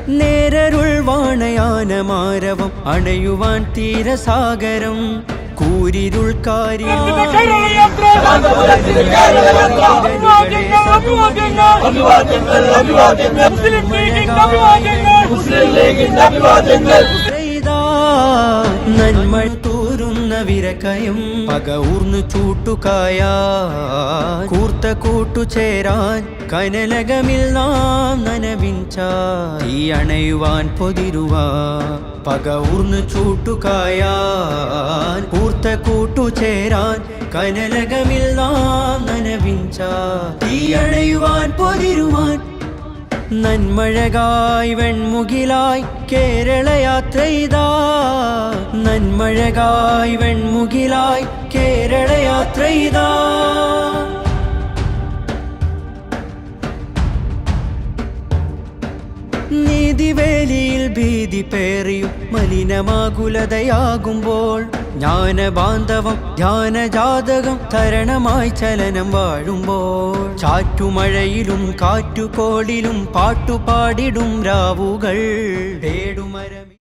നേരരുൾ വാണയാനമാരവം അണയുവാൻ തീരസാഗരം കൂരിരുൾ നന്മ തൂരുന്ന വിരക്കയും പക ഊർന്നു ചൂട്ടുകായ കൂർത്ത കൂട്ടുചേരാൻ കനലകമിൽ നാം നനവിഞ്ച ഈ അണയുവാൻ പൊതിരുവാ പക ഊർന്നു ചൂട്ടുകായാൻ കൂർത്ത കൂട്ടുചേരാൻ കനലകമിൽ നാം നനവിഞ്ച ഈ അണയുവാൻ പൊതിരുവാൻ നന്മഴകായി വെൺമുകിലായി കേരളയാത്രയിതാ നന്മഴകായി വെൺമുകിലായി കേരളയാത്രയിതാ നീതിവേലിയിൽ ഭീതി പേറിയും മലിനമാകുലതയാകുമ്പോൾ ജ്ഞാനബാന്ധവം ധ്യാനജാതകം തരണമായി ചലനം വാഴുമ്പോൾ ചാറ്റുമഴയിലും കാറ്റുകോളിലും പാട്ടുപാടിടും രാവുകൾ പേടുമരമി